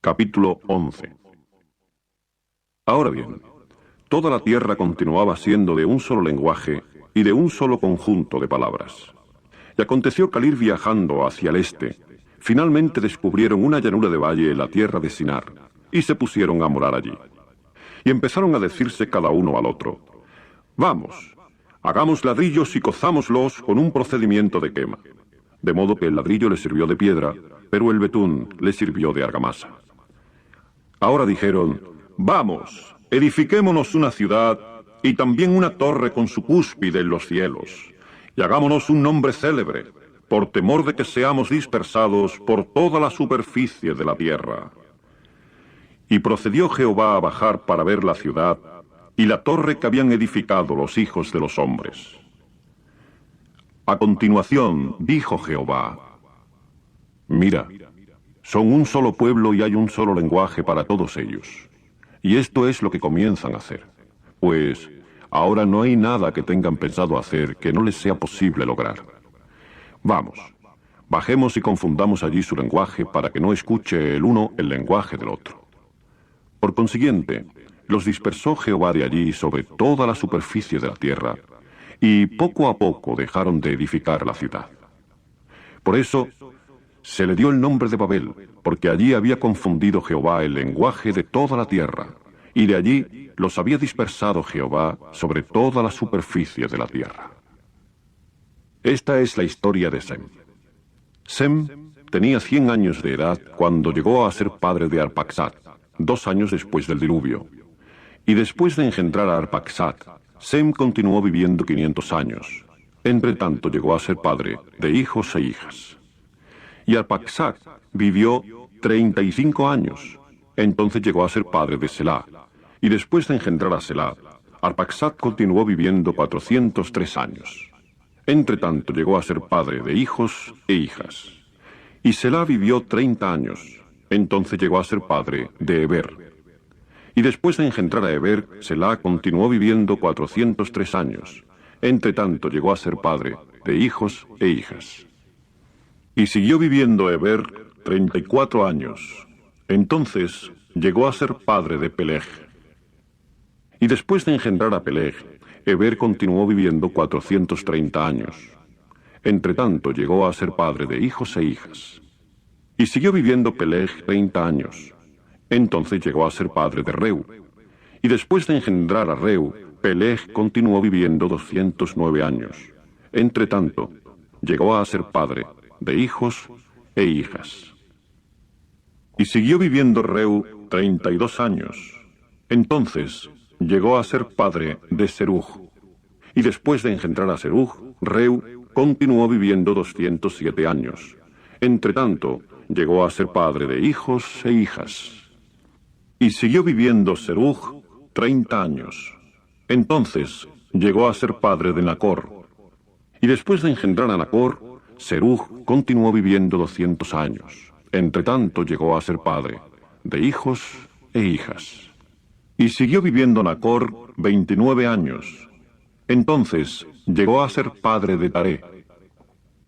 Capítulo 11. Ahora bien, toda la tierra continuaba siendo de un solo lenguaje y de un solo conjunto de palabras. Y aconteció que al ir viajando hacia el este, finalmente descubrieron una llanura de valle en la tierra de Sinar, y se pusieron a morar allí. Y empezaron a decirse cada uno al otro: «Vamos, hagamos ladrillos y cozámoslos con un procedimiento de quema». De modo que el ladrillo le sirvió de piedra, pero el betún le sirvió de argamasa. Ahora dijeron: «Vamos, edifiquémonos una ciudad y también una torre con su cúspide en los cielos, y hagámonos un nombre célebre, por temor de que seamos dispersados por toda la superficie de la tierra». Y procedió Jehová a bajar para ver la ciudad y la torre que habían edificado los hijos de los hombres. A continuación dijo Jehová: «Mira, son un solo pueblo y hay un solo lenguaje para todos ellos. Y esto es lo que comienzan a hacer. Pues ahora no hay nada que tengan pensado hacer que no les sea posible lograr. Vamos, bajemos y confundamos allí su lenguaje para que no escuche el uno el lenguaje del otro». Por consiguiente, los dispersó Jehová de allí sobre toda la superficie de la tierra, y poco a poco dejaron de edificar la ciudad. Por eso se le dio el nombre de Babel, porque allí había confundido Jehová el lenguaje de toda la tierra, y de allí los había dispersado Jehová sobre toda la superficie de la tierra. Esta es la historia de Sem. Sem tenía 100 años de edad cuando llegó a ser padre de Arpaxad, 2 años después del diluvio. Y después de engendrar a Arpaxad, Sem continuó viviendo 500 años. Entre tanto llegó a ser padre de hijos e hijas. Y Arpaxad vivió 35 años. Entonces llegó a ser padre de Selá. Y después de engendrar a Selá, Arpaxad continuó viviendo 403 años. Entre tanto llegó a ser padre de hijos e hijas. Y Selá vivió 30 años. Entonces llegó a ser padre de Heber. Y después de engendrar a Heber, Selá continuó viviendo 403 años. Entre tanto llegó a ser padre de hijos e hijas. Y siguió viviendo Heber 34 años. Entonces llegó a ser padre de Peleg. Y después de engendrar a Peleg, Heber continuó viviendo 430 años. Entre tanto llegó a ser padre de hijos e hijas. Y siguió viviendo Peleg 30 años. Entonces llegó a ser padre de Reu. Y después de engendrar a Reu, Peleg continuó viviendo 209 años. Entre tanto, llegó a ser padre de hijos e hijas. Y siguió viviendo Reu 32 años. Entonces llegó a ser padre de Serug. Y después de engendrar a Serug, Reu continuó viviendo 207 años. Entre tanto, llegó a ser padre de hijos e hijas. Y siguió viviendo Serug 30 años. Entonces llegó a ser padre de Nacor. Y después de engendrar a Nacor, Serug continuó viviendo 200 años. Entre tanto llegó a ser padre de hijos e hijas. Y siguió viviendo Nacor 29 años. Entonces llegó a ser padre de Taré.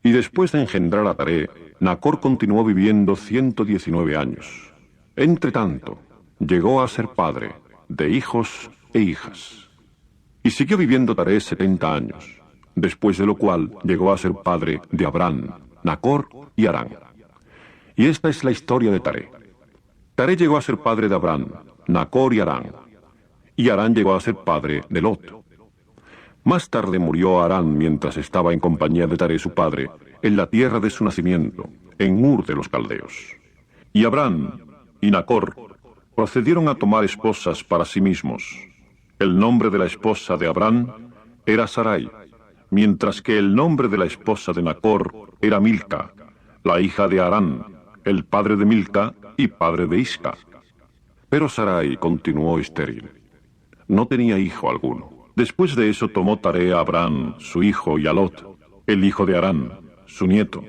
Y después de engendrar a Taré, Nacor continuó viviendo 119 años. Entre tanto, llegó a ser padre de hijos e hijas. Y siguió viviendo Taré 70 años, después de lo cual llegó a ser padre de Abrán, Nacor y Harán. Y esta es la historia de Taré. Taré llegó a ser padre de Abrán, Nacor y Harán. Y Harán llegó a ser padre de Lot. Más tarde murió Harán mientras estaba en compañía de Taré su padre, en la tierra de su nacimiento, en Ur de los Caldeos. Y Abrán y Nacor procedieron a tomar esposas para sí mismos. El nombre de la esposa de Abrán era Sarai, mientras que el nombre de la esposa de Nacor era Milca, la hija de Harán, el padre de Milca y padre de Isca. Pero Sarai continuó estéril. No tenía hijo alguno. Después de eso tomó Taré a Abrán, su hijo, y a Lot, el hijo de Harán, su nieto,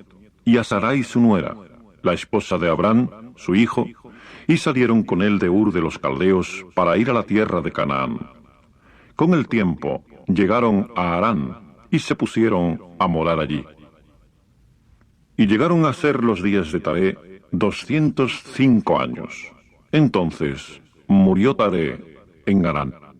y a Sarai su nuera, la esposa de Abrán, su hijo, y salieron con él de Ur de los Caldeos para ir a la tierra de Canaán. Con el tiempo llegaron a Harán y se pusieron a morar allí. Y llegaron a ser los días de Taré 205 años. Entonces murió Taré en Harán.